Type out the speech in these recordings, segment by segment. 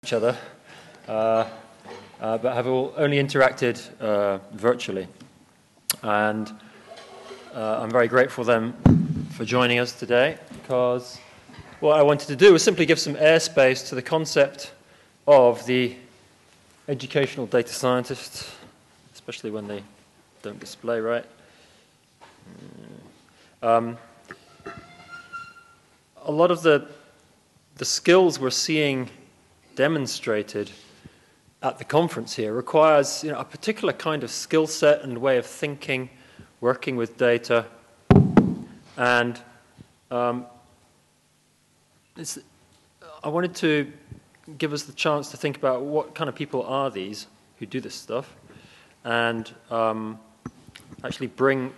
each other, but have only interacted virtually. And I'm very grateful them for joining us today, because what I wanted to do was simply give some airspace to the concept of the educational data scientist, especially when they don't display right. A lot of the skills we're seeing demonstrated at the conference here requires a particular kind of skill set and way of thinking, working with data, and I wanted to give us the chance to think about what kind of people are these who do this stuff, and actually bring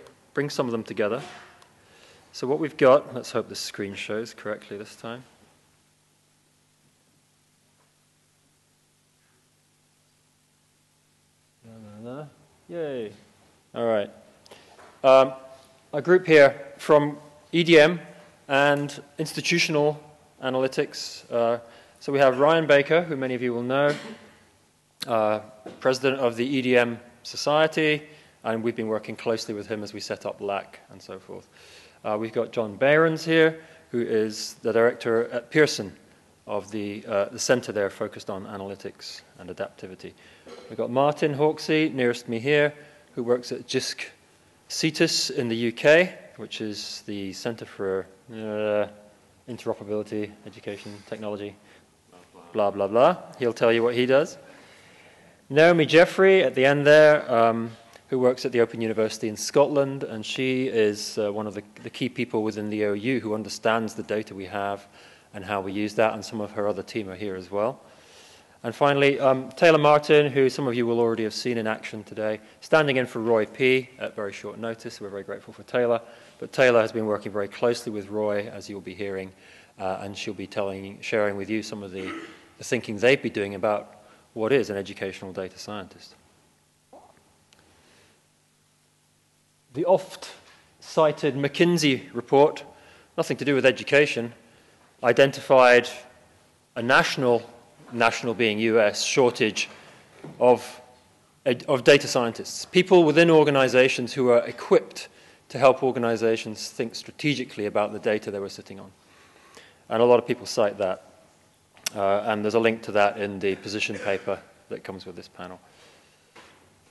some of them together. So what we've got, let's hope the screen shows correctly this time. Yay. All right. A group here from EDM and institutional analytics. So we have Ryan Baker, who many of you will know, president of the EDM Society, and we've been working closely with him as we set up LAK and so forth. We've got John Behrens here, who is the director at Pearson of the center there focused on analytics and adaptivity. We've got Martin Hawksey, nearest me here, who works at JISC CETUS in the UK, which is the Center for Interoperability, Education, Technology, blah, blah, blah. He'll tell you what he does. Naomi Jeffery at the end there, who works at the Open University in Scotland, and she is one of the key people within the OU who understands the data we have and how we use that, and some of her other team are here as well. And finally, Taylor Martin, who some of you will already have seen in action today, standing in for Roy P. at very short notice. We're very grateful for Taylor. But Taylor has been working very closely with Roy, as you'll be hearing, and she'll be sharing with you some of the thinking they've been doing about what is an educational data scientist. The oft-cited McKinsey report, nothing to do with education, identified a national being US, shortage of data scientists, people within organizations who are equipped to help organizations think strategically about the data they were sitting on. And a lot of people cite that. And there's a link to that in the position paper that comes with this panel.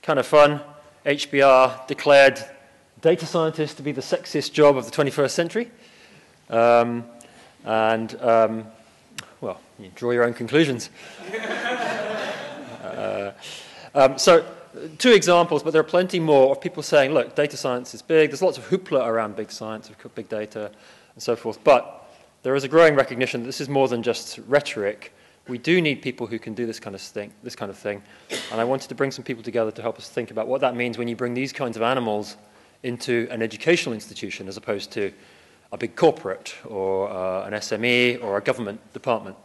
Kind of fun, HBR declared data scientists to be the sexiest job of the 21st century. Well, you draw your own conclusions. So, two examples, but there are plenty more of people saying, look, data science is big. There's lots of hoopla around big science, big data, and so forth. But there is a growing recognition that this is more than just rhetoric. We do need people who can do this kind of thing. And I wanted to bring some people together to help us think about what that means when you bring these kinds of animals into an educational institution as opposed to a big corporate or an SME or a government department.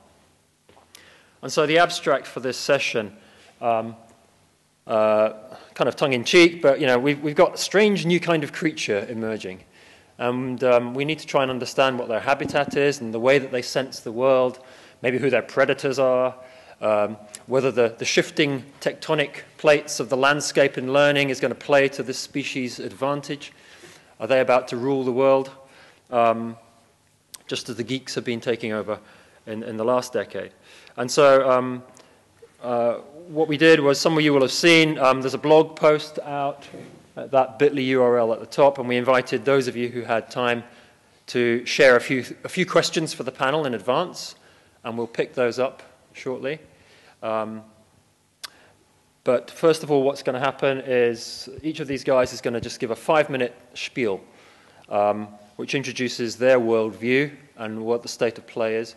And so the abstract for this session, kind of tongue-in-cheek, but we've got a strange new kind of creature emerging. And we need to try and understand what their habitat is and the way that they sense the world, maybe who their predators are, whether the shifting tectonic plates of the landscape in learning is going to play to this species' advantage. Are they about to rule the world? Just as the geeks have been taking over in the last decade. And so what we did was, some of you will have seen, there's a blog post out at that bit.ly URL at the top, and we invited those of you who had time to share a few questions for the panel in advance, and we'll pick those up shortly. But first of all, what's going to happen is each of these guys is going to just give a 5-minute spiel, which introduces their worldview and what the state of play is.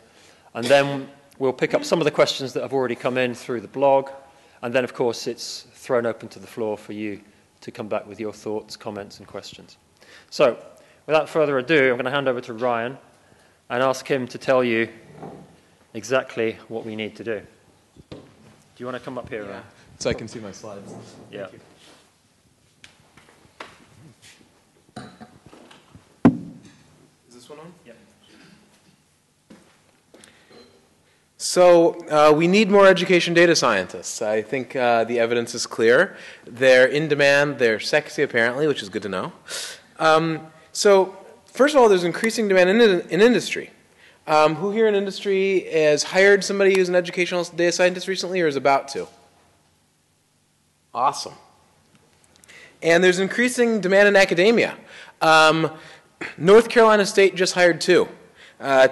And then we'll pick up some of the questions that have already come in through the blog. And then, of course, it's thrown open to the floor for you to come back with your thoughts, comments, and questions. So, without further ado, I'm going to hand over to Ryan and ask him to tell you exactly what we need to do. Do you want to come up here, Ryan? So I can see my slides. Yeah. Is this one on? Yeah. So we need more education data scientists. I think the evidence is clear. They're in demand. They're sexy, apparently, which is good to know. So first of all, there's increasing demand in industry. Who here in industry has hired somebody who's an educational data scientist recently or is about to? Awesome. And there's increasing demand in academia. North Carolina State just hired 2.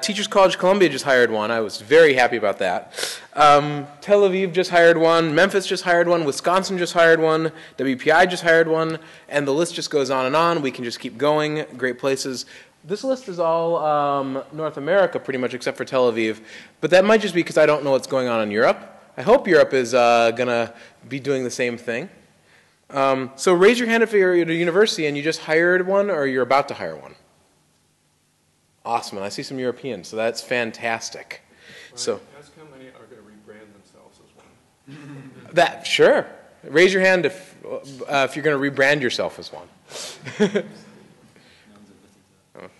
Teachers College Columbia just hired 1. I was very happy about that. Tel Aviv just hired 1. Memphis just hired 1. Wisconsin just hired 1. WPI just hired 1. And the list just goes on and on. We can just keep going. Great places. This list is all North America pretty much except for Tel Aviv. But that might just be because I don't know what's going on in Europe. I hope Europe is going to be doing the same thing. So raise your hand if you're at a university and you just hired 1 or you're about to hire 1. Awesome, and I see some Europeans, so that's fantastic. Right. So ask how many are going to rebrand themselves as 1. that sure. Raise your hand if you're going to rebrand yourself as 1.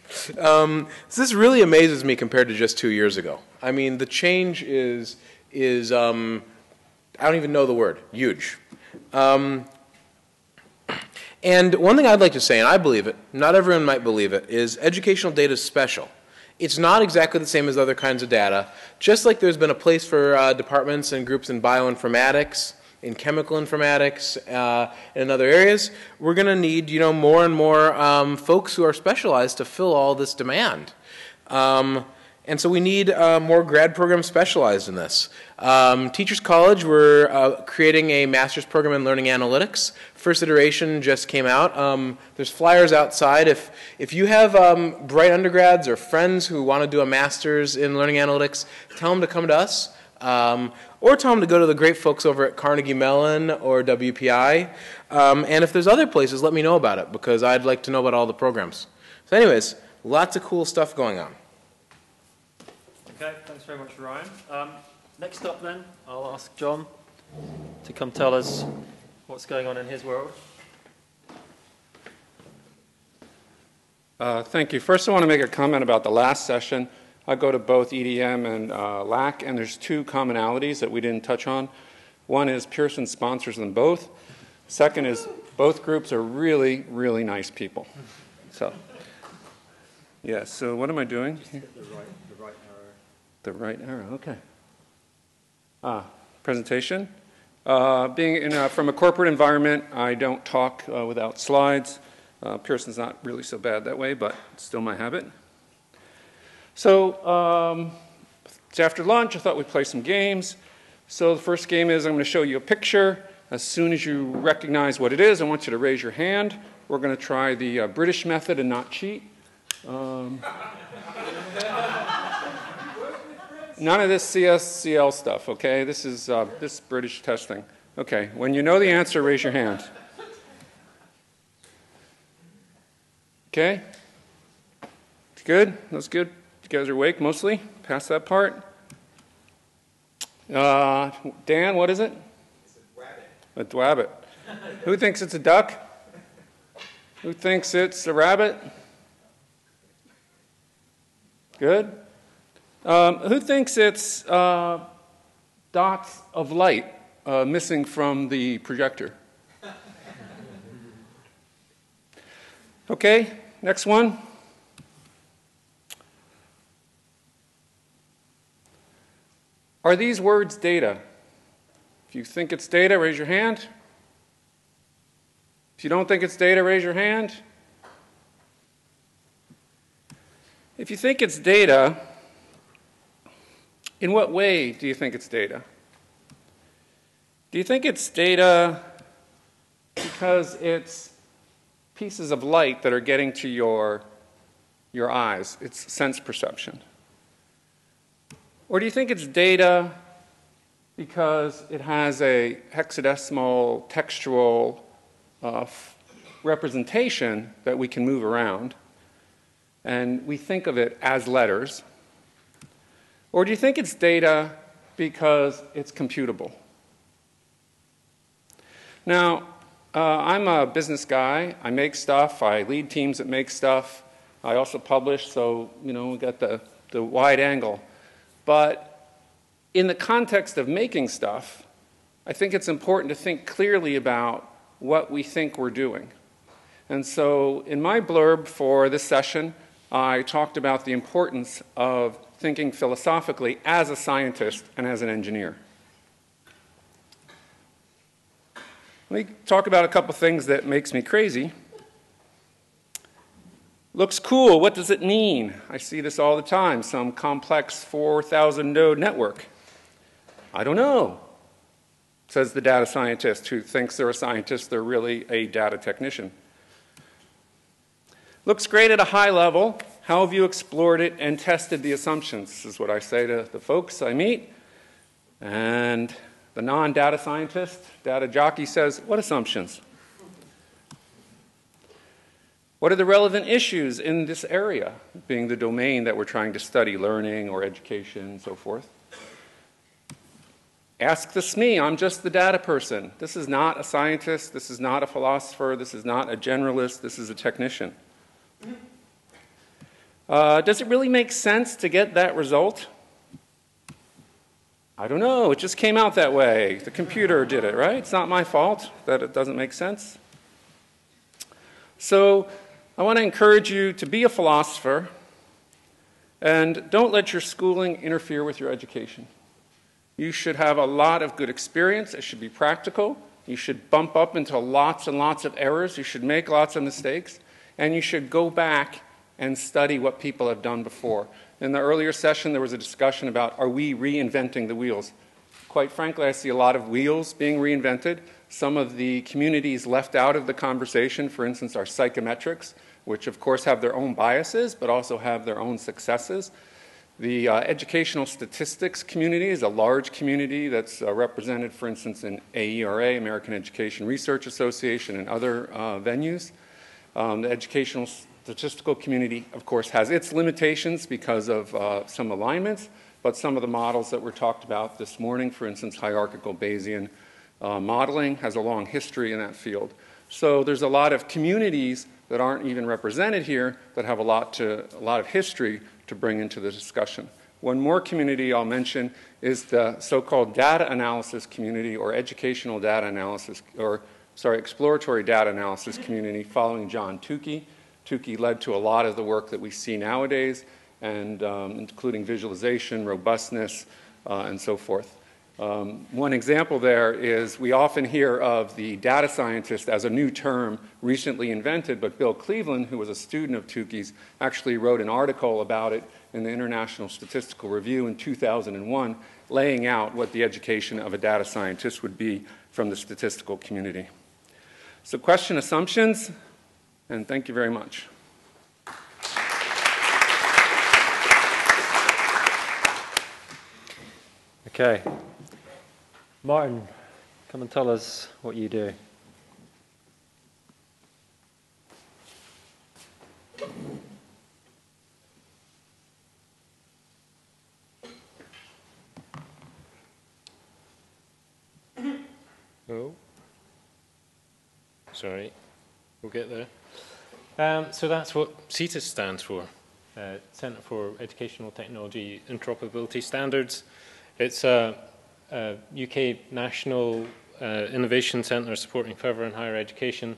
So this really amazes me compared to just 2 years ago. I mean, the change is I don't even know the word, huge. And one thing I'd like to say, and I believe it, not everyone might believe it, is educational data is special. It's not exactly the same as other kinds of data. Just like there's been a place for departments and groups in bioinformatics, in chemical informatics, and in other areas, we're going to need more and more folks who are specialized to fill all this demand. And so we need more grad programs specialized in this. Teachers College, we're creating a master's program in learning analytics. First iteration just came out. There's flyers outside. If you have bright undergrads or friends who want to do a master's in learning analytics, tell them to come to us. Or tell them to go to the great folks over at Carnegie Mellon or WPI. And if there's other places, let me know about it because I'd like to know about all the programs. So anyways, lots of cool stuff going on. Okay, thanks very much, Ryan. Next up then, I'll ask John to come tell us what's going on in his world. Thank you. First, I want to make a comment about the last session. I go to both EDM and LAK, and there's 2 commonalities that we didn't touch on. One is Pearson sponsors them both. Second is both groups are really, really nice people. So, yeah, so what am I doing? Just hit the right arrow. The right arrow, okay. Presentation. Being from a corporate environment, I don't talk without slides. Pearson's not really so bad that way, but it's still my habit. So it's after lunch. I thought we'd play some games. So the first game is I'm going to show you a picture. As soon as you recognize what it is, I want you to raise your hand. We're going to try the British method and not cheat. None of this CSCL stuff, okay? This is this British testing. Okay, when you know the answer, raise your hand. Okay? Good? That's good? You guys are awake mostly? Past that part? Dan, what is it? It's a rabbit. A dwabbit. Who thinks it's a duck? Who thinks it's a rabbit? Good? Who thinks it's dots of light missing from the projector? Okay, next one. Are these words data? If you think it's data, raise your hand. If you don't think it's data, raise your hand. If you think it's data, in what way do you think it's data? Do you think it's data because it's pieces of light that are getting to your eyes? It's sense perception. Or do you think it's data because it has a hexadecimal textual representation that we can move around, and we think of it as letters? Or do you think it's data because it's computable? Now, I'm a business guy. I make stuff. I lead teams that make stuff. I also publish, so we got the wide angle. But in the context of making stuff, I think it's important to think clearly about what we think we're doing. And so in my blurb for this session, I talked about the importance of thinking philosophically as a scientist and as an engineer. Let me talk about a couple things that makes me crazy. Looks cool. What does it mean? I see this all the time, some complex 4,000 node network. I don't know, says the data scientist who thinks they're a scientist. They're really a data technician. Looks great at a high level. How have you explored it and tested the assumptions? This is what I say to the folks I meet. And the non-data scientist, data jockey, says, what assumptions? What are the relevant issues in this area, being the domain that we're trying to study, learning or education and so forth? Ask the SME, I'm just the data person. This is not a scientist, this is not a philosopher, this is not a generalist, this is a technician. Does it really make sense to get that result? I don't know, it just came out that way. The computer did it, right? It's not my fault that it doesn't make sense. So I want to encourage you to be a philosopher and don't let your schooling interfere with your education. You should have a lot of good experience. It should be practical. You should bump up into lots and lots of errors. You should make lots of mistakes. And you should go back and study what people have done before. In the earlier session, there was a discussion about, are we reinventing the wheels? Quite frankly, I see a lot of wheels being reinvented. Some of the communities left out of the conversation, for instance, are psychometrics, which of course have their own biases, but also have their own successes. The educational statistics community is a large community that's represented, for instance, in AERA, American Education Research Association, and other venues. The educational statistical community, of course, has its limitations because of some alignments, but some of the models that were talked about this morning, for instance, hierarchical Bayesian modeling, has a long history in that field. So there's a lot of communities that aren't even represented here that have a lot of history to bring into the discussion. One more community I'll mention is the so-called data analysis community, or educational data analysis, exploratory data analysis community following John Tukey. Tukey led to a lot of the work that we see nowadays, and including visualization, robustness, and so forth. One example there is we often hear of the data scientist as a new term recently invented, but Bill Cleveland, who was a student of Tukey's, actually wrote an article about it in the International Statistical Review in 2001, laying out what the education of a data scientist would be from the statistical community. So question assumptions, and thank you very much. Okay. Martin, come and tell us what you do. Oh, sorry, we'll get there. So that's what CETIS stands for, Centre for Educational Technology Interoperability Standards. It's a UK national innovation centre supporting further and higher education.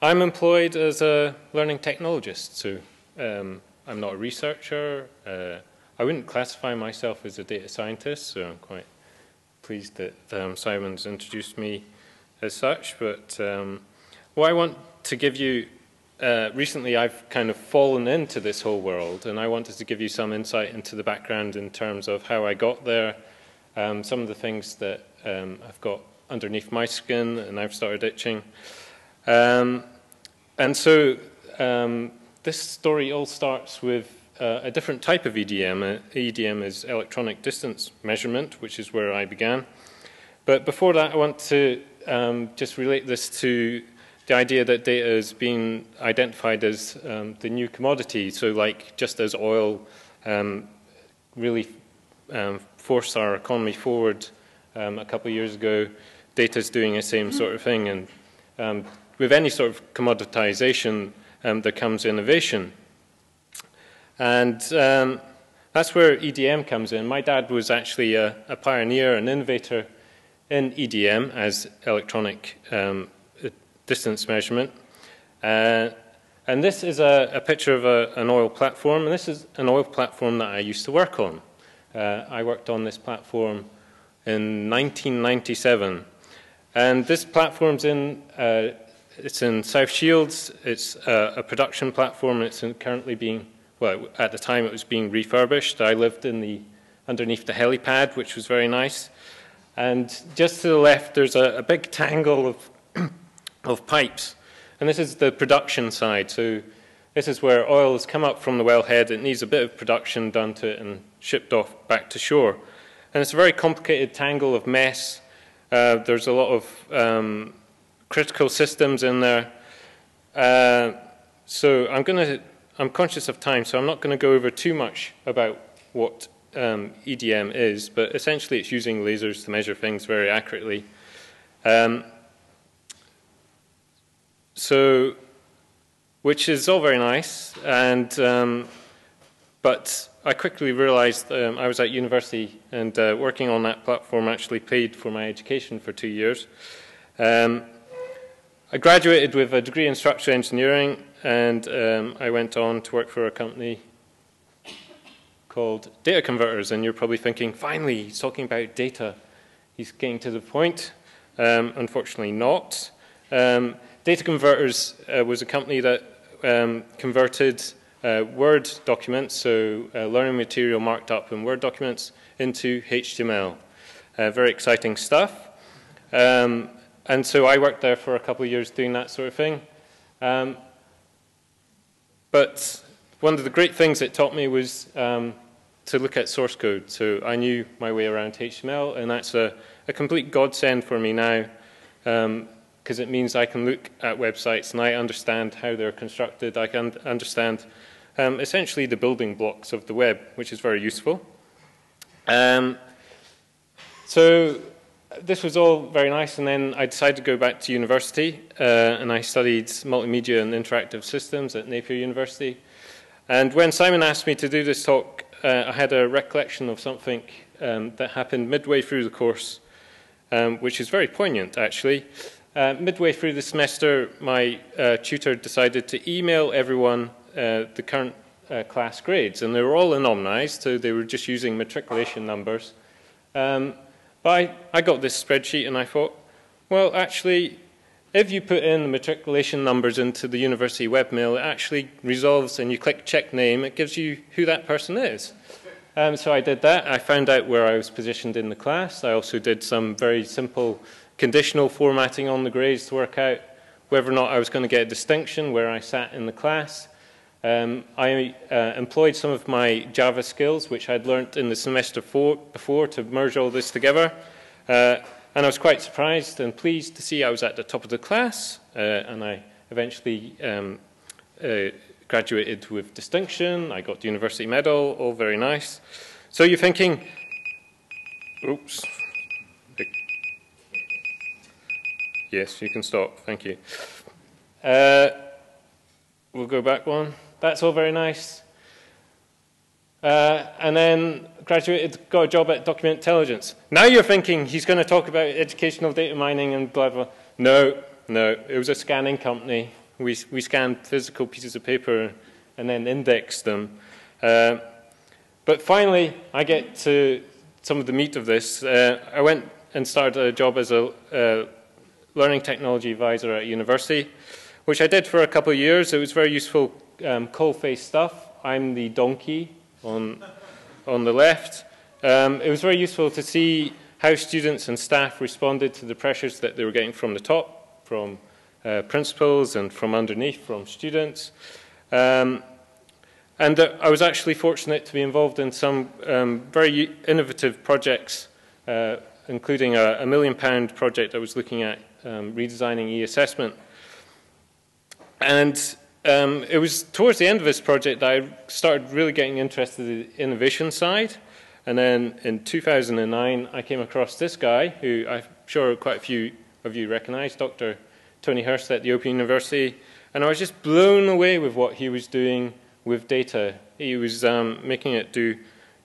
I'm employed as a learning technologist, so I'm not a researcher. I wouldn't classify myself as a data scientist, so I'm quite pleased that Simon's introduced me as such. But what I want to give you, recently I've kind of fallen into this whole world, and I wanted to give you some insight into the background in terms of how I got there, some of the things that I've got underneath my skin and I've started itching. And so this story all starts with a different type of EDM. EDM is electronic distance measurement, which is where I began. But before that, I want to just relate this to the idea that data is being identified as the new commodity. So like just as oil really forced our economy forward a couple of years ago, data is doing the same sort of thing. And with any sort of commoditization, there comes innovation. And That's where EDM comes in. My dad was actually a pioneer, an innovator in EDM as electronic distance measurement. And this is a picture of an oil platform, and this is an oil platform that I used to work on. I worked on this platform in 1997. And this platform's it's in South Shields. It's a production platform, and it's currently being, well, at the time it was being refurbished. I lived underneath the helipad, which was very nice. And just to the left, there's a big tangle of pipes. And this is the production side. So this is where oil has come up from the wellhead. It needs a bit of production done to it and shipped off back to shore. And it's a very complicated tangle of mess. There's a lot of critical systems in there. So I'm conscious of time, so I'm not going to go over too much about what EDM is, but essentially it's using lasers to measure things very accurately. Which is all very nice, but I quickly realized I was at university, and working on that platform actually paid for my education for 2 years. I graduated with a degree in structural engineering, and I went on to work for a company called Data Converters, and you're probably thinking, finally, he's talking about data. He's getting to the point. Unfortunately not. Data Converters was a company that converted Word documents, so learning material marked up in Word documents, into HTML. Very exciting stuff. And so I worked there for a couple of years doing that sort of thing. But one of the great things it taught me was to look at source code. So I knew my way around HTML, and that's a complete godsend for me now, because it means I can look at websites and I understand how they're constructed. I can understand essentially the building blocks of the web, which is very useful. So this was all very nice, and then I decided to go back to university, and I studied multimedia and interactive systems at Napier University. And when Simon asked me to do this talk, I had a recollection of something that happened midway through the course, which is very poignant, actually. Midway through the semester, my tutor decided to email everyone the current class grades, and they were all anonymized, so they were just using matriculation numbers. But I got this spreadsheet, and I thought, well, actually, if you put in the matriculation numbers into the university webmail, it actually resolves, and you click check name, it gives you who that person is. So I did that. I found out where I was positioned in the class. I also did some very simple conditional formatting on the grades to work out whether or not I was going to get a distinction where I sat in the class. I employed some of my Java skills, which I'd learnt in the semester before, to merge all this together. And I was quite surprised and pleased to see I was at the top of the class, and I eventually graduated with distinction. I got the university medal, all very nice. So you're thinking, oops. Yes, you can stop, thank you. We'll go back one. That's all very nice. And then graduated, got a job at Document Intelligence. Now you're thinking he's going to talk about educational data mining and blah, blah. No, it was a scanning company. We scanned physical pieces of paper and then indexed them. But finally, I get to some of the meat of this. I went and started a job as a learning technology advisor at university, which I did for a couple of years. It was very useful, coal-face stuff. I'm the donkey on the left. It was very useful to see how students and staff responded to the pressures that they were getting from the top, from principals, and from underneath, from students. And I was actually fortunate to be involved in some very innovative projects, including a £1 million project I was looking at redesigning e-assessment. And it was towards the end of this project that I started really getting interested in the innovation side. And then in 2009, I came across this guy, who I'm sure quite a few of you recognize, Dr. Tony Hurst at the Open University. And I was just blown away with what he was doing with data. He was making it do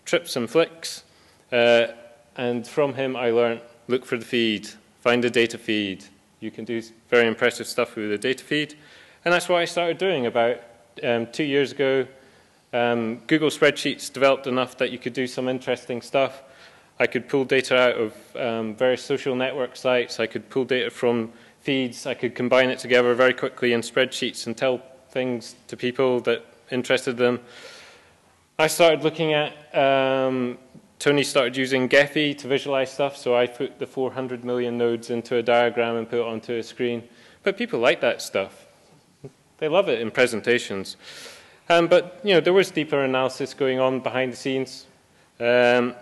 trips and flicks. And from him, I learned, look for the feed, find the data feed. You can do very impressive stuff with the data feed. And that's what I started doing about 2 years ago. Google Spreadsheets developed enough that you could do some interesting stuff. I could pull data out of various social network sites. I could pull data from feeds. I could combine it together very quickly in spreadsheets and tell things to people that interested them. I started looking at, Tony started using Gephi to visualize stuff, so I put the 400 million nodes into a diagram and put it onto a screen. But people like that stuff. They love it in presentations. But you know, there was deeper analysis going on behind the scenes. And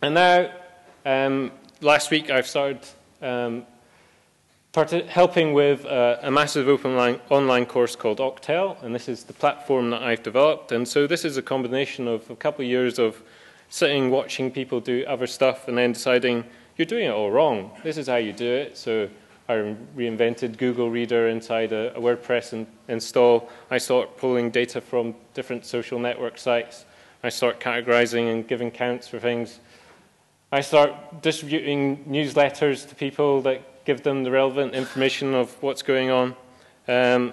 now, last week, I've started helping with a massive open online course called Octel, and this is the platform that I've developed. And so this is a combination of a couple of years of sitting, watching people do other stuff, and then deciding, you're doing it all wrong. This is how you do it. So I reinvented Google Reader inside a WordPress install. I start pulling data from different social network sites. I start categorizing and giving counts for things. I start distributing newsletters to people that give them the relevant information of what's going on. And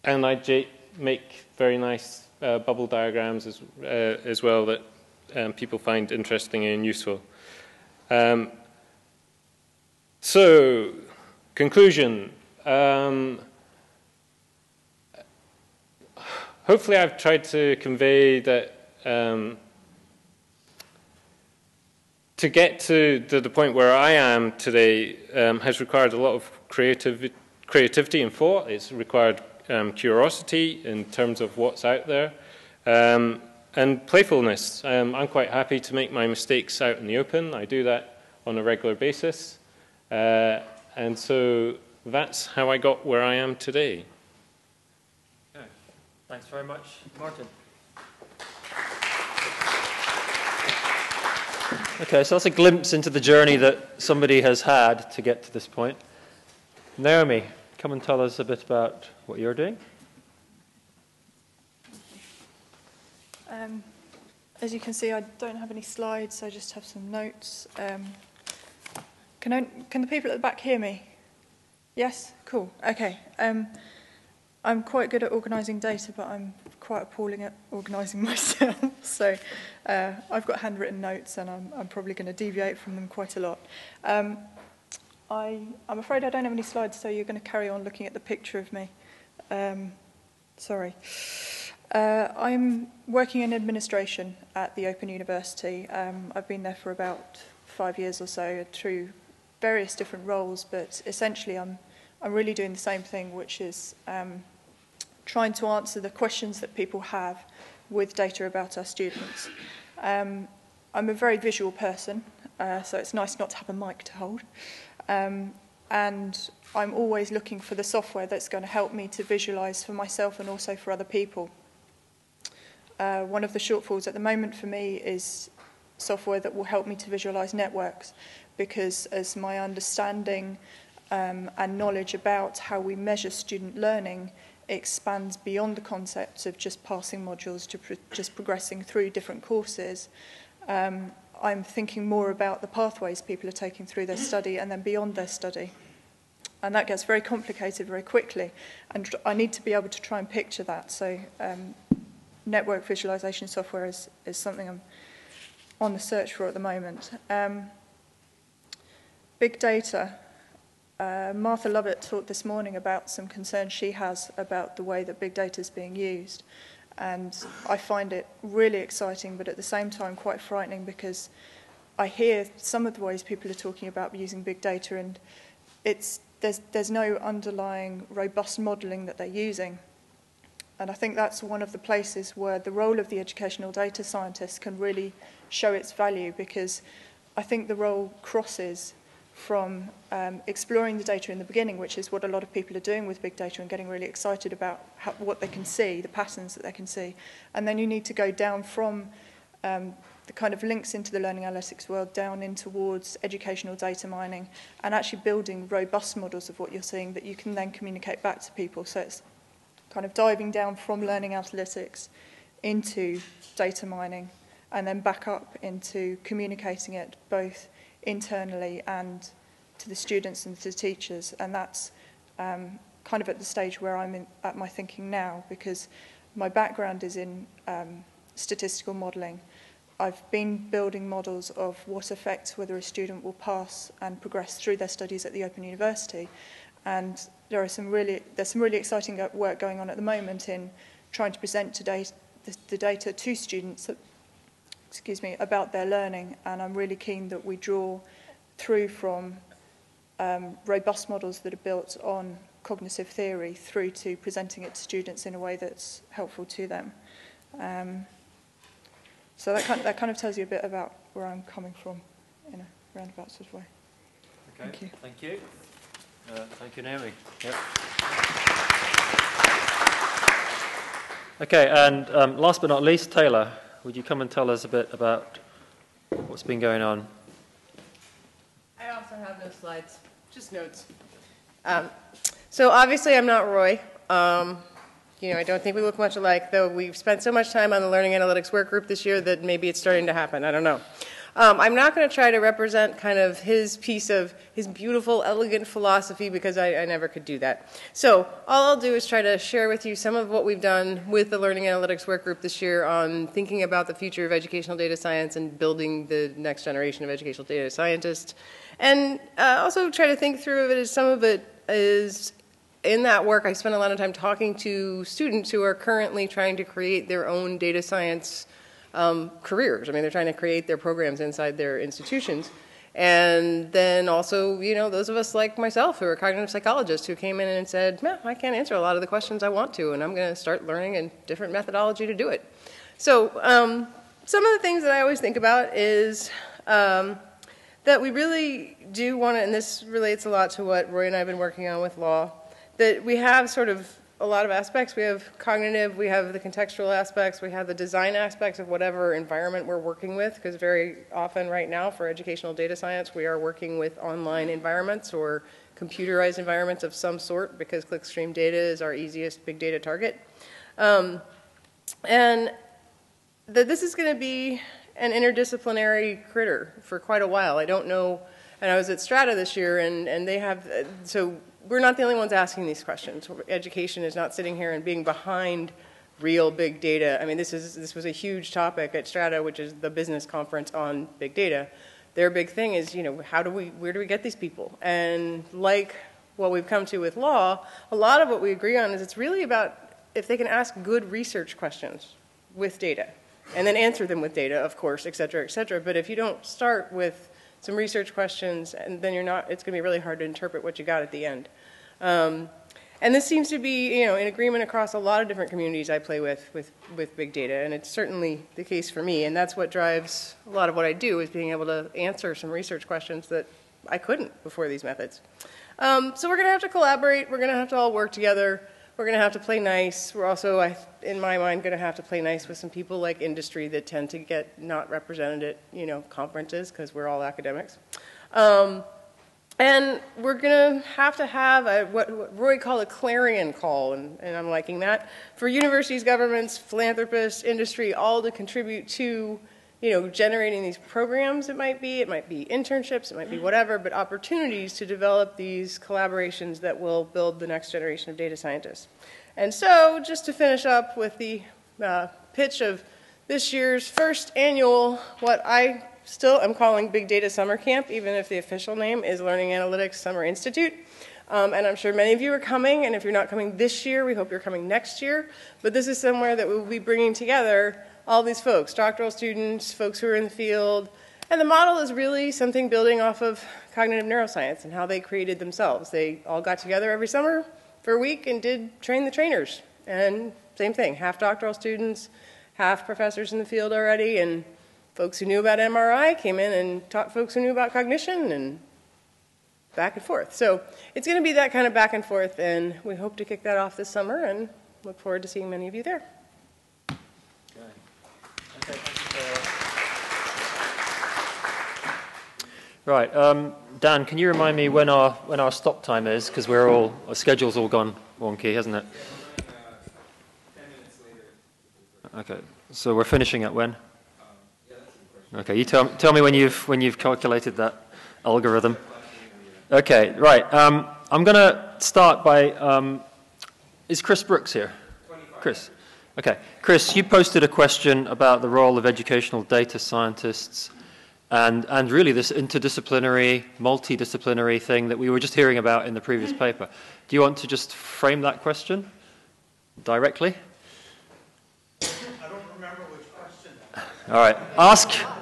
I make very nice bubble diagrams as well that people find interesting and useful. So, conclusion. Hopefully I've tried to convey that to get to the point where I am today has required a lot of creativity and thought. It's required curiosity in terms of what's out there, and playfulness. I'm quite happy to make my mistakes out in the open. I do that on a regular basis. And so that's how I got where I am today. Okay. Thanks very much, Martin. Okay, so that's a glimpse into the journey that somebody has had to get to this point. Naomi, come and tell us a bit about what you're doing. As you can see, I don't have any slides, I just have some notes. Can the people at the back hear me? Yes? Cool. Okay. I'm quite good at organising data, but I'm quite appalling at organising myself. So I've got handwritten notes, and I'm probably going to deviate from them quite a lot. I'm afraid I don't have any slides, so you're going to carry on looking at the picture of me. Sorry. I'm working in administration at the Open University. I've been there for about 5 years or so through various different roles, but essentially I'm really doing the same thing, which is trying to answer the questions that people have with data about our students. I'm a very visual person, so it's nice not to have a mic to hold. And I'm always looking for the software that's going to help me to visualize for myself and also for other people. One of the shortfalls at the moment for me is software that will help me to visualize networks, because as my understanding and knowledge about how we measure student learning expands beyond the concepts of just passing modules to just progressing through different courses, I'm thinking more about the pathways people are taking through their study and then beyond their study. And that gets very complicated very quickly, and I need to be able to try and picture that. So network visualization software is something I'm on the search for at the moment. Big data. Martha Lovett talked this morning about some concerns she has about the way that big data is being used. And I find it really exciting, but at the same time quite frightening, because I hear some of the ways people are talking about using big data, and there's no underlying robust modelling that they're using. And I think that's one of the places where the role of the educational data scientist can really show its value, because I think the role crosses from exploring the data in the beginning, which is what a lot of people are doing with big data and getting really excited about what they can see, the patterns that they can see. And then you need to go down from the kind of links into the learning analytics world down in towards educational data mining and actually building robust models of what you're seeing that you can then communicate back to people. So it's kind of diving down from learning analytics into data mining and then back up into communicating it both internally and to the students and to the teachers. And that's kind of at the stage where I'm at my thinking now, because my background is in statistical modelling. I've been building models of what affects whether a student will pass and progress through their studies at the Open University. And there's some really exciting work going on at the moment in trying to present today the data to students, about their learning. And I'm really keen that we draw through from robust models that are built on cognitive theory through to presenting it to students in a way that's helpful to them. So that kind of tells you a bit about where I'm coming from in a roundabout sort of way. Okay. Thank you. Thank you. Thank you, Naomi. Yep. Okay, and last but not least, Taylor, would you come and tell us a bit about what's been going on? I also have no slides, just notes. So obviously I'm not Roy. I don't think we look much alike, though we've spent so much time on the Learning Analytics work group this year that maybe it's starting to happen. I don't know. I'm not going to try to represent kind of his piece of his beautiful, elegant philosophy, because I never could do that. So all I'll do is try to share with you some of what we've done with the Learning Analytics work group this year on thinking about the future of educational data science and building the next generation of educational data scientists. And also try to think through it as some of it is, in that work, I spent a lot of time talking to students who are currently trying to create their own data science careers. I mean, they're trying to create their programs inside their institutions. And then also, those of us like myself who are cognitive psychologists who came in and said, I can't answer a lot of the questions I want to, and I'm going to start learning a different methodology to do it. So some of the things that I always think about is that we really do want to, and this relates a lot to what Roy and I have been working on with law, that we have sort of a lot of aspects. We have cognitive, we have the contextual aspects, we have the design aspects of whatever environment we're working with, because very often right now for educational data science we are working with online environments or computerized environments of some sort, because clickstream data is our easiest big data target. And that this is going to be an interdisciplinary critter for quite a while. I don't know, and I was at Strata this year, and they have, so we're not the only ones asking these questions. Education is not sitting here and being behind real big data. I mean, this was a huge topic at Strata, which is the business conference on big data. Their big thing is, where do we get these people? And like what we've come to with law, a lot of what we agree on is it's really about if they can ask good research questions with data, and then answer them with data, of course, et cetera, et cetera. But if you don't start with some research questions, and then it's going to be really hard to interpret what you got at the end. And this seems to be, in agreement across a lot of different communities I play with big data, and it's certainly the case for me, and that's what drives a lot of what I do, is being able to answer some research questions that I couldn't before these methods. So we're going to have to collaborate, we're going to have to all work together, we're going to have to play nice. We're also, in my mind, going to have to play nice with some people like industry that tend to get not represented at, conferences, because we're all academics. And we're going to have what Roy called a clarion call, and I'm liking that, for universities, governments, philanthropists, industry, all to contribute to, generating these programs. It might be internships, it might be whatever, but opportunities to develop these collaborations that will build the next generation of data scientists. And so, just to finish up with the pitch of this year's first annual, what I still am calling Big Data Summer Camp, even if the official name is Learning Analytics Summer Institute. And I'm sure many of you are coming, and if you're not coming this year, we hope you're coming next year. But this is somewhere that we'll be bringing together all these folks, doctoral students, folks who are in the field. And the model is really something building off of cognitive neuroscience and how they created themselves. They all got together every summer for a week and did train the trainers. And same thing, half doctoral students, half professors in the field already, and folks who knew about MRI came in and taught folks who knew about cognition, and back and forth. So it's going to be that kind of back and forth, and we hope to kick that off this summer and look forward to seeing many of you there. Okay, right, Dan, can you remind me when our stop time is? Because our schedule's all gone wonky, hasn't it? 10 minutes later. Okay, so we're finishing at when? Okay, you tell me when you've calculated that algorithm. Okay, right. I'm going to start by, is Chris Brooks here? Chris. Okay. Chris, you posted a question about the role of educational data scientists and really this interdisciplinary, multidisciplinary thing that we were just hearing about in the previous paper. Do you want to just frame that question directly? I don't remember which question. All right.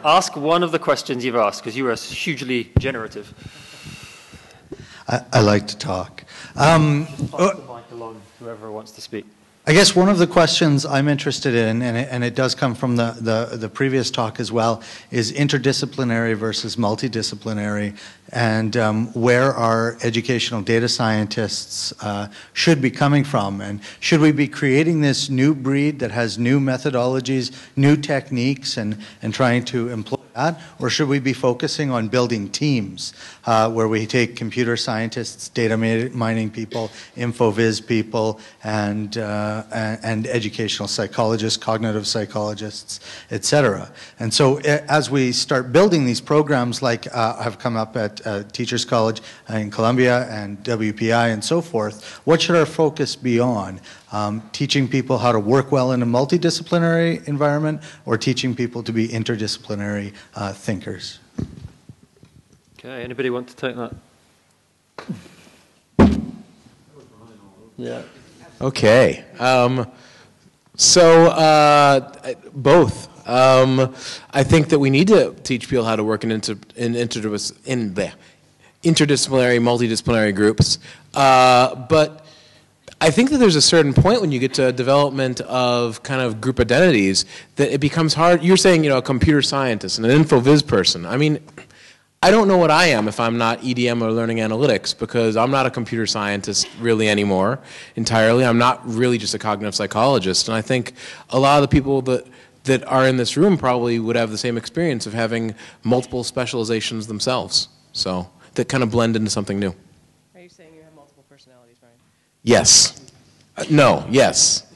Ask one of the questions you've asked, because you were hugely generative. I like to talk. Pass the mic along, whoever wants to speak. I guess one of the questions I'm interested in, and it does come from the previous talk as well, is interdisciplinary versus multidisciplinary, and where our educational data scientists should be coming from. And should we be creating this new breed that has new methodologies, new techniques, and trying to employ that? Or should we be focusing on building teams where we take computer scientists, data mining people, infoviz people, and educational psychologists, cognitive psychologists, etc. And so as we start building these programs like have come up at Teachers College in Columbia and WPI and so forth, what should our focus be on? Teaching people how to work well in a multidisciplinary environment, or teaching people to be interdisciplinary thinkers? Okay, anybody want to take that? Yeah. Okay. Both. I think that we need to teach people how to work in interdisciplinary, multidisciplinary groups. But I think that there's a certain point when you get to development of kind of group identities that it becomes hard. You're saying, a computer scientist and an infoviz person. I mean, I don't know what I am if I'm not EDM or learning analytics, because I'm not a computer scientist really anymore entirely. I'm not really just a cognitive psychologist. And I think a lot of the people that are in this room probably would have the same experience of having multiple specializations themselves. So that kind of blend into something new. Are you saying you have multiple personalities, Ryan? Yes. No, yes.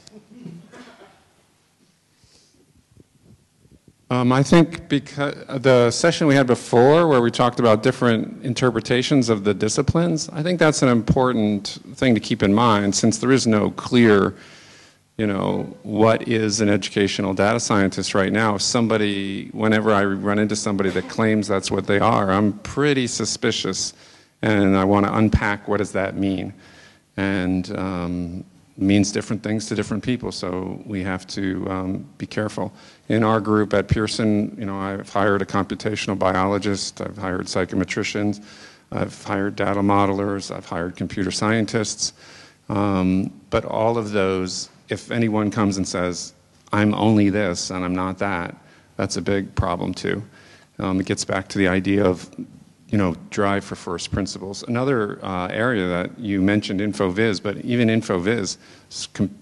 I think because the session we had before where we talked about different interpretations of the disciplines, I think that's an important thing to keep in mind, since there is no clear, what is an educational data scientist right now. Whenever I run into somebody that claims that's what they are, I'm pretty suspicious, and I want to unpack what does that mean. And means different things to different people, so we have to be careful. In our group at Pearson, I've hired a computational biologist, I've hired psychometricians, I've hired data modelers, I've hired computer scientists, but all of those, if anyone comes and says, I'm only this and I'm not that, that's a big problem too. It gets back to the idea of drive for first principles. Another area that you mentioned, infoviz, but even infoviz,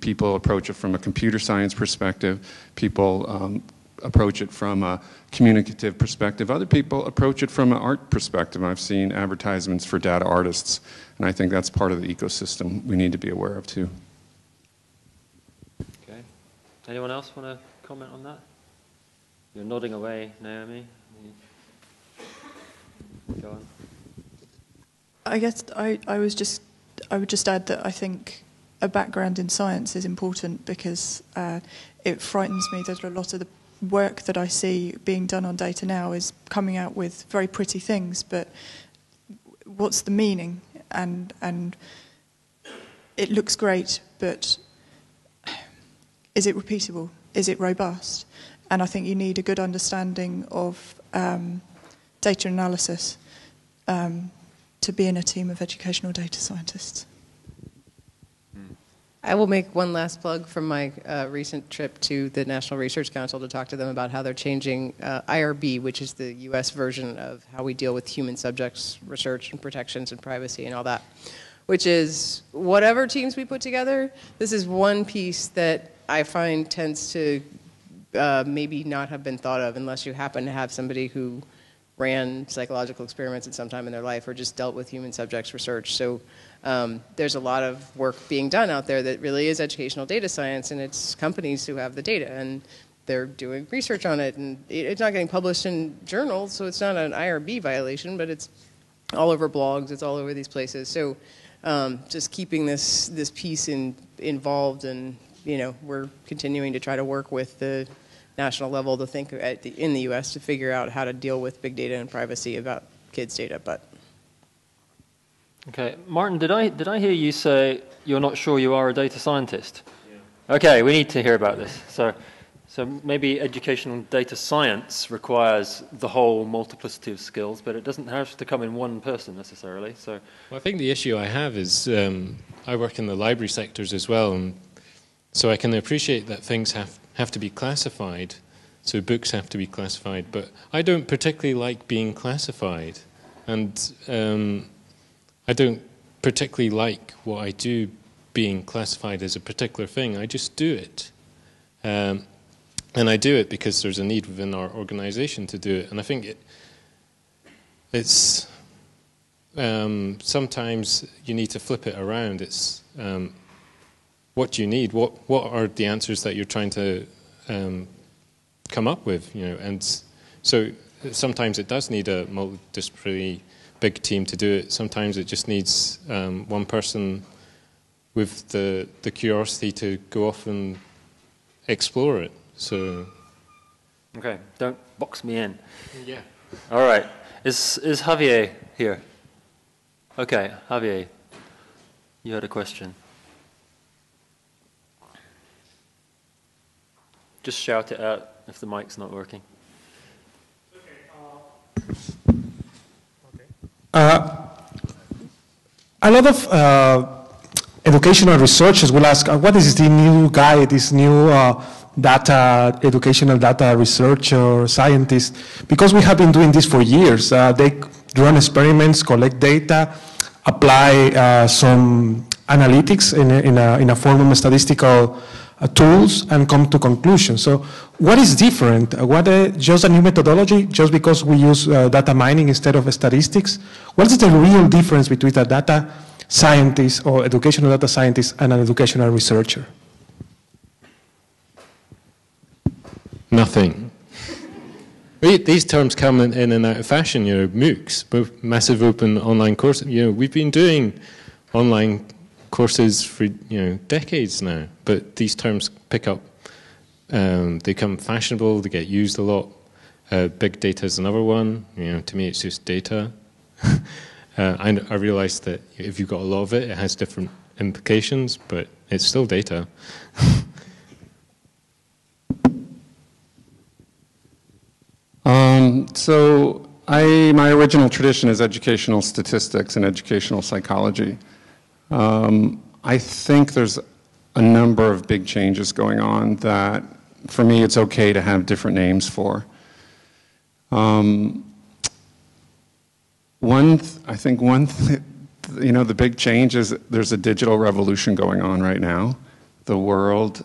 people approach it from a computer science perspective, people approach it from a communicative perspective, other people approach it from an art perspective. I've seen advertisements for data artists, and I think that's part of the ecosystem we need to be aware of too. Okay. Anyone else want to comment on that? You're nodding away, Naomi. Go on. I guess I would just add that I think a background in science is important, because it frightens me that a lot of the work that I see being done on data now is coming out with very pretty things, but what's the meaning? And it looks great, but is it repeatable? Is it robust? And I think you need a good understanding of data analysis to be in a team of educational data scientists. I will make one last plug from my recent trip to the National Research Council to talk to them about how they're changing IRB, which is the US version of how we deal with human subjects research and protections and privacy and all that, which is whatever teams we put together, this is one piece that I find tends to maybe not have been thought of unless you happen to have somebody who ran psychological experiments at some time in their life or just dealt with human subjects research. So there's a lot of work being done out there that really is educational data science, and it's companies who have the data, and they're doing research on it, and it's not getting published in journals, so it's not an IRB violation, but it's all over blogs, it's all over these places. So just keeping this piece involved, and we're continuing to try to work with the national level to think in the U.S. to figure out how to deal with big data and privacy about kids' data. But okay, Martin, did I hear you say you're not sure you are a data scientist? Yeah. Okay, we need to hear about this. So maybe educational data science requires the whole multiplicity of skills, but it doesn't have to come in one person necessarily. So, well, I think the issue I have is I work in the library sectors as well, and so I can appreciate that things have to be classified, so books have to be classified, but I don't particularly like being classified, and I don't particularly like what I do being classified as a particular thing. I just do it. And I do it because there's a need within our organization to do it. And I think it's sometimes you need to flip it around. It's what do you need? What are the answers that you're trying to come up with? And so sometimes it does need a multidisciplinary big team to do it. Sometimes it just needs one person with the curiosity to go off and explore it. So, okay, don't box me in. Yeah. All right. Is Javier here? Okay, Javier, you had a question. Just shout it out if the mic's not working. A lot of educational researchers will ask, what is the new guy, this new educational data researcher, scientist? Because we have been doing this for years. They run experiments, collect data, apply some analytics in a form of statistical tools, and come to conclusions. So what is different? Just a new methodology, just because we use data mining instead of statistics? What is the real difference between a data scientist or educational data scientist and an educational researcher? Nothing. These terms come in and out of fashion, MOOCs, massive open online courses. We've been doing online courses for decades now, but these terms pick up. They become fashionable. They get used a lot. Big data is another one. To me, it's just data. I realize that if you've got a lot of it, it has different implications, but it's still data. So my original tradition is educational statistics and educational psychology. I think there's a number of big changes going on that, for me, it's okay to have different names for. The big change is there's a digital revolution going on right now. The world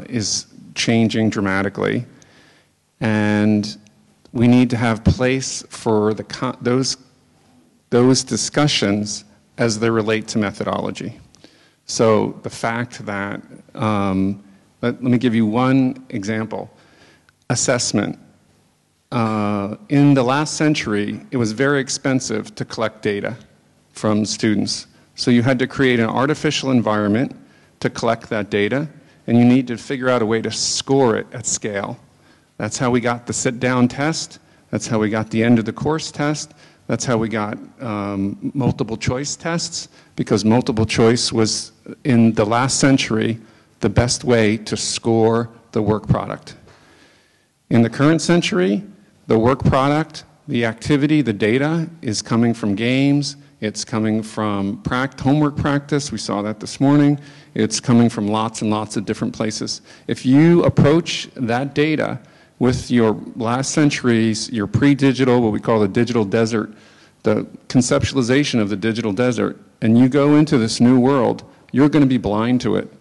is changing dramatically, and we need to have place for those discussions as they relate to methodology. So the fact that, let me give you one example. Assessment. In the last century, it was very expensive to collect data from students. So you had to create an artificial environment to collect that data, and you need to figure out a way to score it at scale. That's how we got the sit-down test. That's how we got the end-of-the-course test. That's how we got multiple choice tests, because multiple choice was, in the last century, the best way to score the work product. In the current century, the work product, the activity, the data is coming from games. It's coming from homework practice. We saw that this morning. It's coming from lots and lots of different places. If you approach that data with your last century's, your pre-digital, what we call the digital desert, the conceptualization of the digital desert, and you go into this new world, you're going to be blind to it.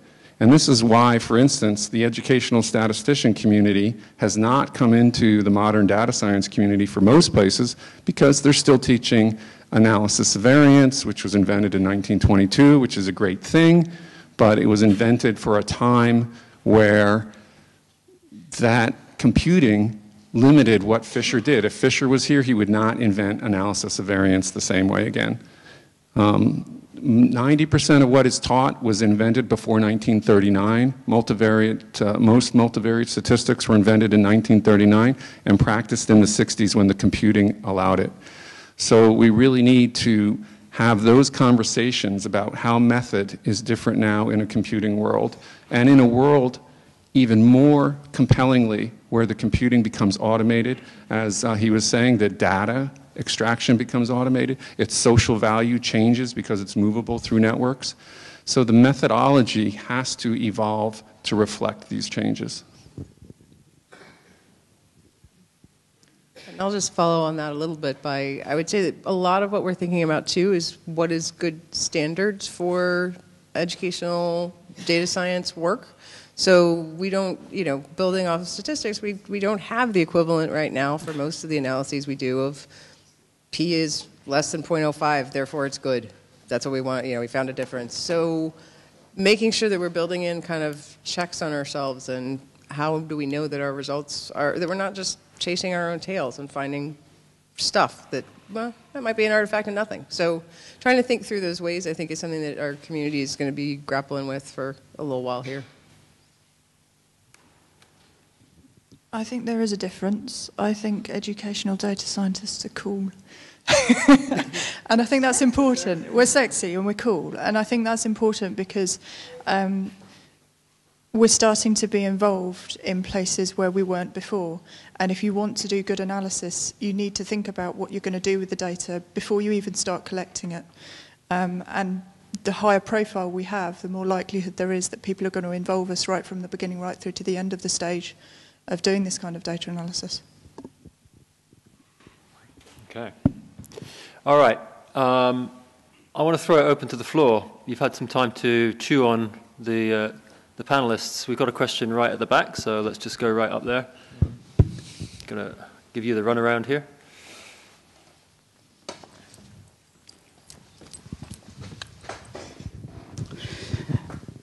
And this is why, for instance, the educational statistician community has not come into the modern data science community for most places, because they're still teaching analysis of variance, which was invented in 1922, which is a great thing, but it was invented for a time where that computing limited what Fisher did. If Fisher was here, he would not invent analysis of variance the same way again. 90% of what is taught was invented before 1939. Most multivariate statistics were invented in 1939 and practiced in the 60s when the computing allowed it. So we really need to have those conversations about how method is different now in a computing world, and in a world even more compellingly where the computing becomes automated. As he was saying, the data extraction becomes automated. Its social value changes because it's movable through networks. So the methodology has to evolve to reflect these changes. And I'll just follow on that a little bit by, I would say that a lot of what we're thinking about too is what is good standards for educational data science work. So we don't, building off of statistics, we don't have the equivalent right now for most of the analyses we do of P is less than 0.05, therefore it's good. That's what we want, we found a difference. So making sure that we're building in kind of checks on ourselves, and how do we know that our results are, that we're not just chasing our own tails and finding stuff that, well, that might be an artifact of nothing. So trying to think through those ways, I think, is something that our community is going to be grappling with for a little while here. I think there is a difference. I think educational data scientists are cool. And I think that's important. We're sexy and we're cool. And I think that's important because we're starting to be involved in places where we weren't before. And if you want to do good analysis, you need to think about what you're going to do with the data before you even start collecting it. And the higher profile we have, the more likelihood there is that people are going to involve us right from the beginning right through to the end of the stage of doing this kind of data analysis. Okay. All right. I want to throw it open to the floor. You've had some time to chew on the panelists. We've got a question right at the back, so let's just go right up there. Going to give you the runaround here.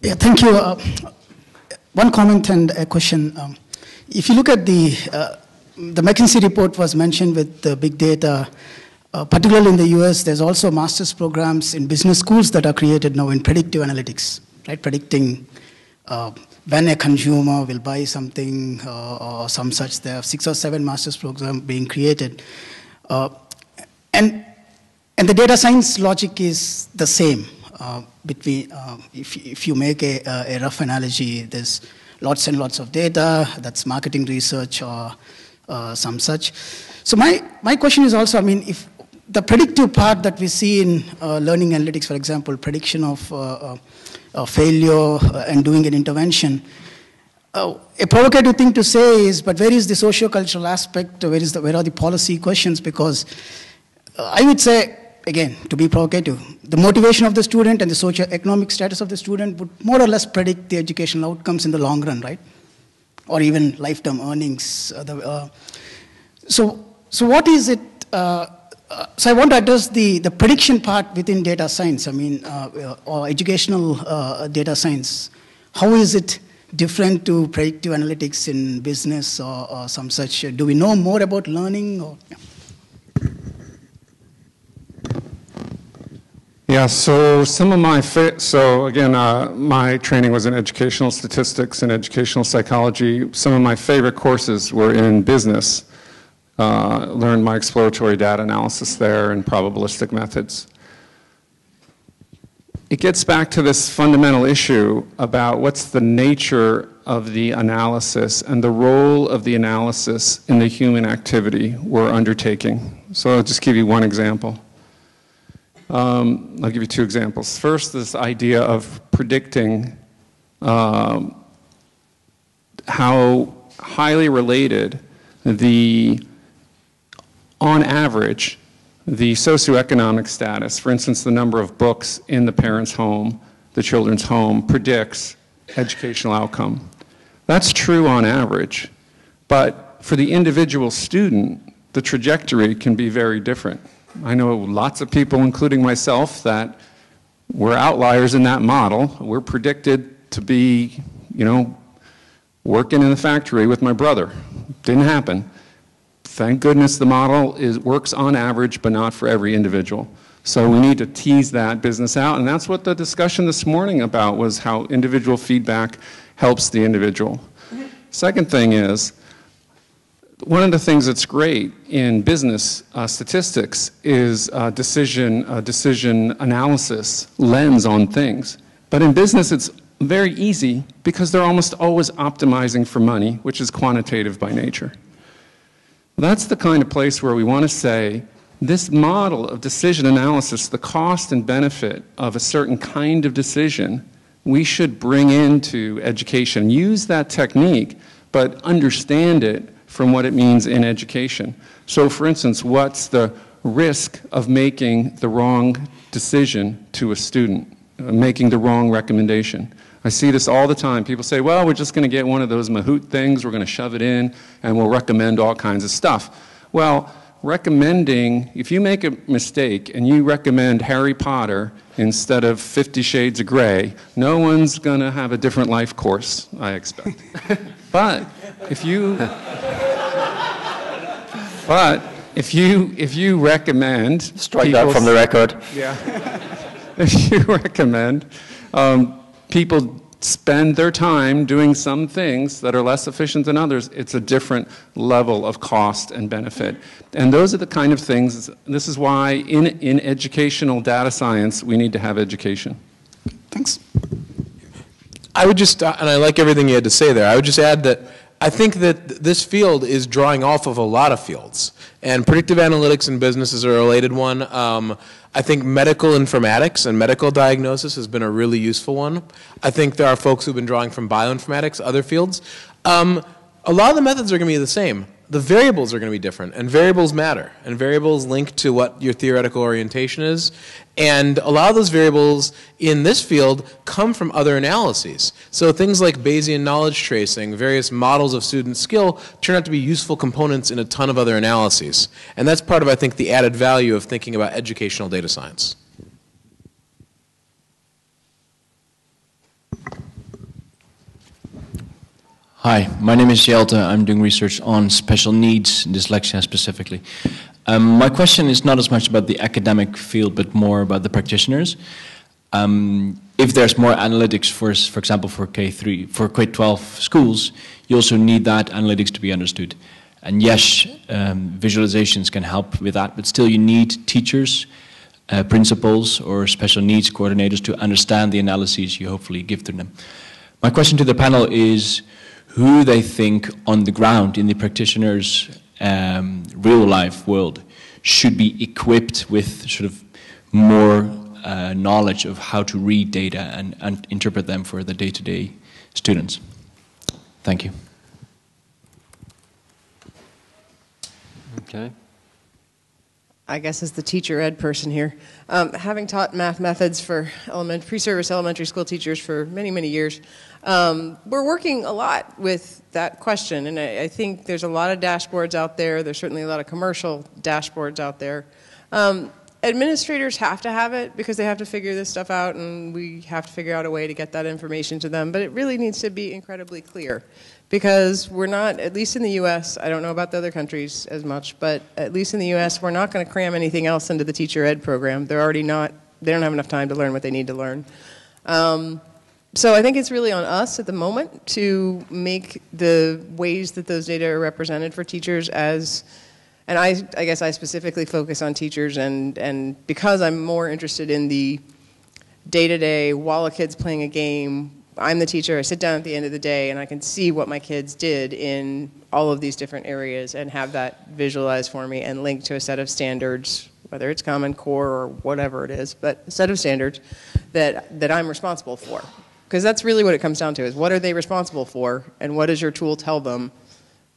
Yeah, thank you. One comment and a question. If you look at the McKinsey report was mentioned with the big data, particularly in the US, there's also master's programs in business schools that are created now in predictive analytics, right? Predicting when a consumer will buy something or some such. There are 6 or 7 master's programs being created. And the data science logic is the same. Between, if you make a rough analogy, there's lots and lots of data, that's marketing research or some such. So my question is also, if the predictive part that we see in learning analytics, for example, prediction of failure and doing an intervention, a provocative thing to say is, but where is the socio-cultural aspect, where are the policy questions? Because I would say, again, to be provocative, the motivation of the student and the socio-economic status of the student would more or less predict the educational outcomes in the long run, right? Or even lifetime earnings. So what is it? So I want to address the prediction part within data science, or educational data science. How is it different to predictive analytics in business or some such? Do we know more about learning? Or, yeah. Yeah, so some of my, my training was in educational statistics and educational psychology. Some of my favorite courses were in business. Learned my exploratory data analysis there and probabilistic methods. It gets back to this fundamental issue about what's the nature of the analysis and the role of the analysis in the human activity we're undertaking. So I'll just give you one example. I'll give you 2 examples. First, this idea of predicting how highly related on average, the socioeconomic status, for instance, the number of books in the parent's home, the children's home, predicts educational outcome. That's true on average, but for the individual student, the trajectory can be very different. I know lots of people, including myself, that we're outliers in that model. We're predicted to be, working in the factory with my brother. Didn't happen. Thank goodness the model works on average, but not for every individual. So we need to tease that business out, and that's what the discussion this morning about was, how individual feedback helps the individual. Second thing is, one of the things that's great in business statistics is decision analysis lens on things. But in business, it's very easy because they're almost always optimizing for money, which is quantitative by nature. That's the kind of place where we want to say, this model of decision analysis, the cost and benefit of a certain kind of decision, we should bring into education. Use that technique, but understand it from what it means in education. So for instance, what's the risk of making the wrong decision to a student, making the wrong recommendation? I see this all the time. People say, well, we're just going to get one of those Mahout things, we're going to shove it in, and we'll recommend all kinds of stuff. Well, recommending, if you make a mistake and you recommend Harry Potter instead of 50 Shades of Grey, no one's going to have a different life course, I expect. But if you recommend, strike that from the record. Yeah. If you recommend people spend their time doing some things that are less efficient than others, it's a different level of cost and benefit. And those are the kind of things, this is why in educational data science, we need to have education. Thanks. I would just, and I like everything you had to say there, I would just add that I think that this field is drawing off of a lot of fields. And predictive analytics in business is a related one. I think medical informatics and medical diagnosis has been a really useful one. I think there are folks who've been drawing from bioinformatics, other fields. A lot of the methods are going to be the same. The variables are going to be different, and variables matter, and variables link to what your theoretical orientation is. And a lot of those variables in this field come from other analyses. So things like Bayesian knowledge tracing, various models of student skill turn out to be useful components in a ton of other analyses. And that's part of, I think, the added value of thinking about educational data science. Hi, my name is Jelte. I'm doing research on special needs, dyslexia specifically. My question is not as much about the academic field, but more about the practitioners. If there's more analytics, for example, for K-12 schools, you also need that analytics to be understood. And yes, visualizations can help with that, but still you need teachers, principals, or special needs coordinators to understand the analyses you hopefully give to them. My question to the panel is, who they think on the ground in the practitioners' real life world should be equipped with sort of more knowledge of how to read data and interpret them for the day-to-day students. Thank you. Okay. I guess as the teacher ed person here, having taught math methods for pre-service elementary school teachers for many, many years, we're working a lot with that question, and I think there's a lot of dashboards out there. There's certainly a lot of commercial dashboards out there. Administrators have to have it because they have to figure this stuff out, and we have to figure out a way to get that information to them, but it really needs to be incredibly clear. Because we're not, at least in the U.S., I don't know about the other countries as much, but at least in the U.S., we're not going to cram anything else into the teacher ed program. They're already not, they don't have enough time to learn what they need to learn. So I think it's really on us at the moment to make the ways that those data are represented for teachers as, and I guess I specifically focus on teachers, and because I'm more interested in the day-to-day, while a kid's playing a game, I'm the teacher, I sit down at the end of the day and I can see what my kids did in all of these different areas and have that visualized for me and linked to a set of standards, whether it's Common Core or whatever it is, but a set of standards that I'm responsible for. Because that's really what it comes down to, is what are they responsible for and what does your tool tell them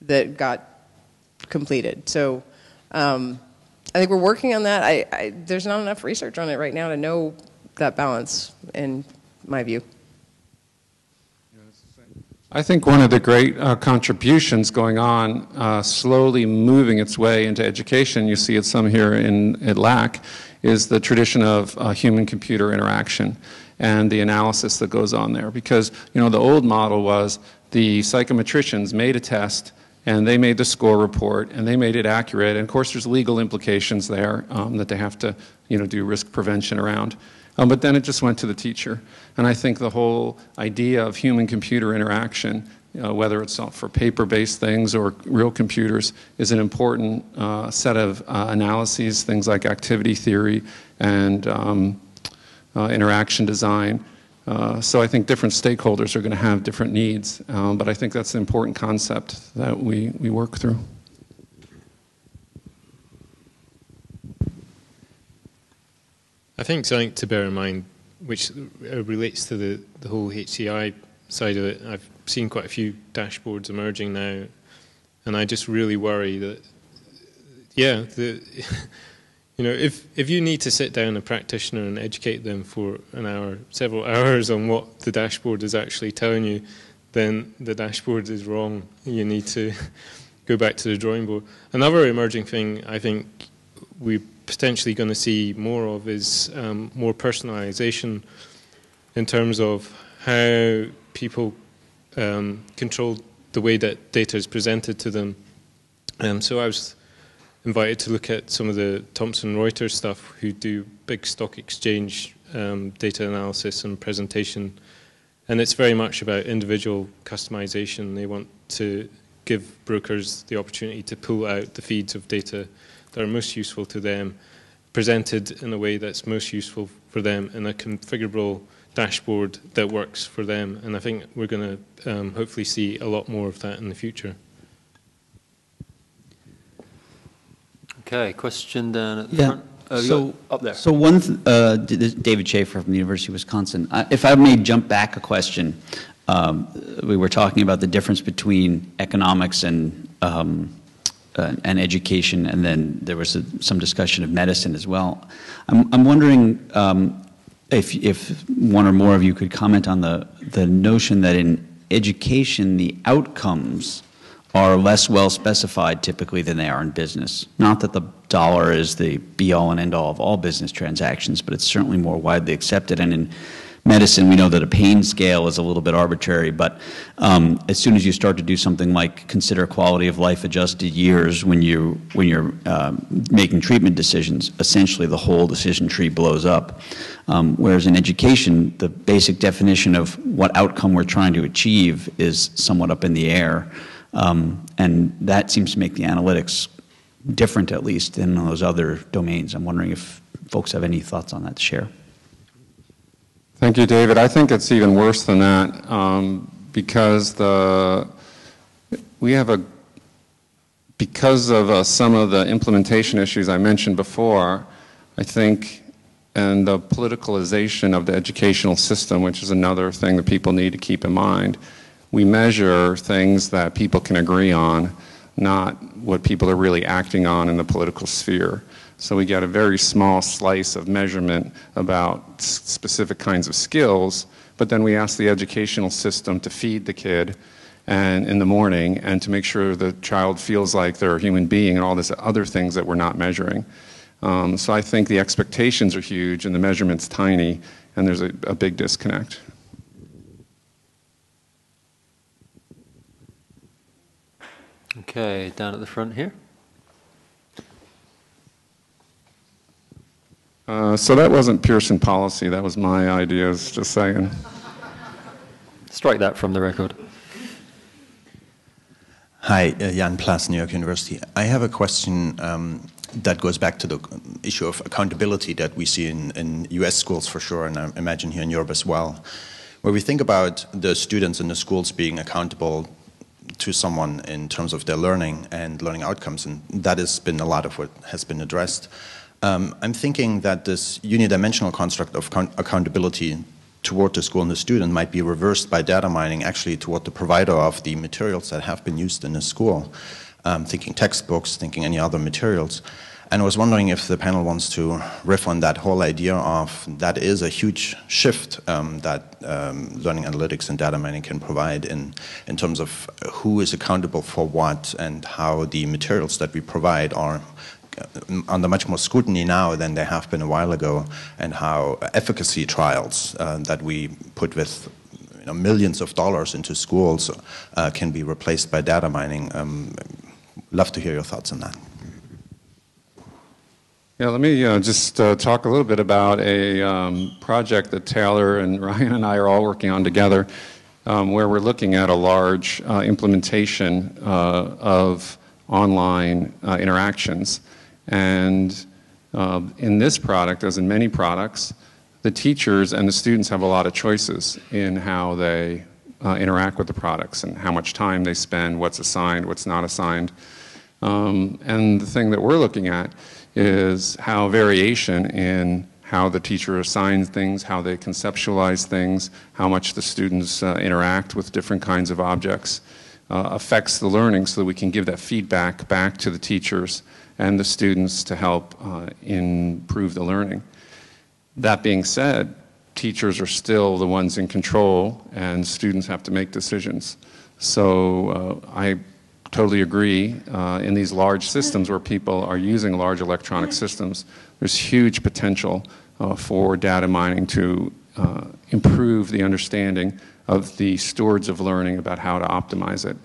that got completed. So I think we're working on that. There's not enough research on it right now to know that balance, in my view. I think one of the great contributions going on, slowly moving its way into education, you see it some here at LAK, is the tradition of human-computer interaction and the analysis that goes on there. Because, the old model was the psychometricians made a test, and they made the score report, and they made it accurate. And of course, there's legal implications there that they have to, do risk prevention around. But then it just went to the teacher. And I think the whole idea of human-computer interaction, whether it's for paper-based things or real computers, is an important set of analyses, things like activity theory and interaction design. So I think different stakeholders are going to have different needs, but I think that's an important concept that we work through. I think something to bear in mind, which relates to the whole HCI side of it. I've seen quite a few dashboards emerging now, and I just really worry that, if you need to sit down a practitioner and educate them for an hour, several hours on what the dashboard is actually telling you, then the dashboard is wrong. You need to go back to the drawing board. Another emerging thing I think we're potentially going to see more of is more personalization in terms of how people control the way that data is presented to them. So I was invited to look at some of the Thomson Reuters stuff, who do big stock exchange data analysis and presentation. And it's very much about individual customization. They want to give brokers the opportunity to pull out the feeds of data that are most useful to them, presented in a way that's most useful for them in a configurable dashboard that works for them. And I think we're going to hopefully see a lot more of that in the future. Okay, question down at the front. So up there. So David Schaefer from the University of Wisconsin. If I may jump back a question, we were talking about the difference between economics and education, and then there was some discussion of medicine as well. I'm wondering if one or more of you could comment on the notion that in education the outcomes are less well specified typically than they are in business. Not that the dollar is the be-all and end-all of all business transactions, but it's certainly more widely accepted. And in medicine, we know that a pain scale is a little bit arbitrary, but as soon as you start to do something like consider quality of life adjusted years when you're making treatment decisions, essentially the whole decision tree blows up. Whereas in education, the basic definition of what outcome we're trying to achieve is somewhat up in the air. And that seems to make the analytics different, at least, than those other domains. I'm wondering if folks have any thoughts on that to share. Thank you, David. I think it's even worse than that because because of some of the implementation issues I mentioned before, I think, and the politicalization of the educational system, which is another thing that people need to keep in mind. We measure things that people can agree on, not what people are really acting on in the political sphere. So we get a very small slice of measurement about specific kinds of skills, but then we ask the educational system to feed the kid and in the morning and to make sure the child feels like they're a human being and all these other things that we're not measuring. So I think the expectations are huge and the measurement's tiny, and there's a big disconnect. Okay, down at the front here. So that wasn't Pearson policy, that was my ideas, just saying. Strike that from the record. Hi, Jan Plass, New York University. I have a question that goes back to the issue of accountability that we see in US schools for sure, and I imagine here in Europe as well, where we think about the students in the schools being accountable to someone in terms of their learning and learning outcomes, and that has been a lot of what has been addressed. I'm thinking that this unidimensional construct of accountability toward the school and the student might be reversed by data mining actually toward the provider of the materials that have been used in the school, thinking textbooks, thinking any other materials. And I was wondering if the panel wants to riff on that whole idea of that is a huge shift that learning analytics and data mining can provide in terms of who is accountable for what and how the materials that we provide are under much more scrutiny now than they have been a while ago, and how efficacy trials that we put with millions of dollars into schools can be replaced by data mining. Love to hear your thoughts on that. Yeah, let me just talk a little bit about a project that Taylor and Ryan and I are all working on together, where we're looking at a large implementation of online interactions. And in this product, as in many products, the teachers and the students have a lot of choices in how they interact with the products and how much time they spend, what's assigned, what's not assigned. And the thing that we're looking at is how variation in how the teacher assigns things, how they conceptualize things, how much the students interact with different kinds of objects affects the learning, so that we can give that feedback back to the teachers and the students to help improve the learning. That being said, teachers are still the ones in control and students have to make decisions. So I totally agree. In these large systems where people are using large electronic systems, there's huge potential for data mining to improve the understanding of the stewards of learning about how to optimize it.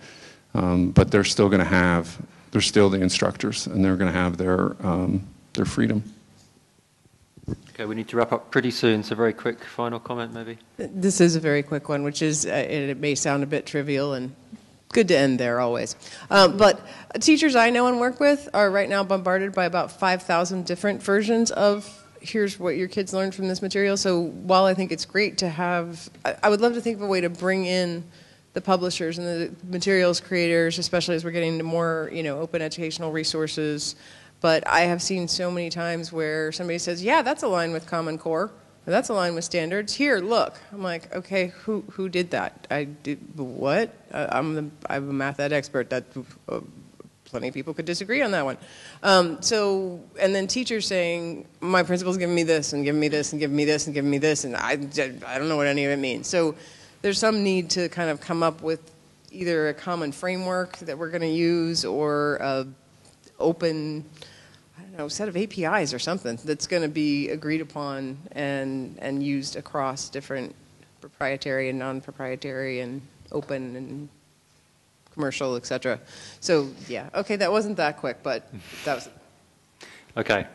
But they're still going to have, they're still the instructors, and they're going to have their freedom. Okay, we need to wrap up pretty soon, so very quick final comment maybe. This is a very quick one, which is, it may sound a bit trivial and good to end there always. But teachers I know and work with are right now bombarded by about 5,000 different versions of here's what your kids learned from this material. So while I think it's great to have, I would love to think of a way to bring in the publishers and the materials creators, especially as we're getting into more, open educational resources. But I have seen so many times where somebody says, yeah, that's aligned with Common Core. That's aligned with standards. Here, look. I'm like, okay, who did that? I did what? I'm a math ed expert. That plenty of people could disagree on that one. And then teachers saying, my principal's giving me this and giving me this and giving me this and giving me this, and I don't know what any of it means. So there's some need to kind of come up with either a common framework that we're going to use or a open, set of APIs or something that's going to be agreed upon and used across different proprietary and non-proprietary and open and commercial, etc. So yeah, okay, that wasn't that quick, but that was it. Okay,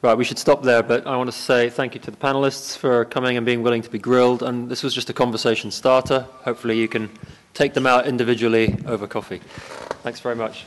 right, we should stop there, but I want to say thank you to the panelists for coming and being willing to be grilled, and this was just a conversation starter. Hopefully you can take them out individually over coffee. Thanks very much.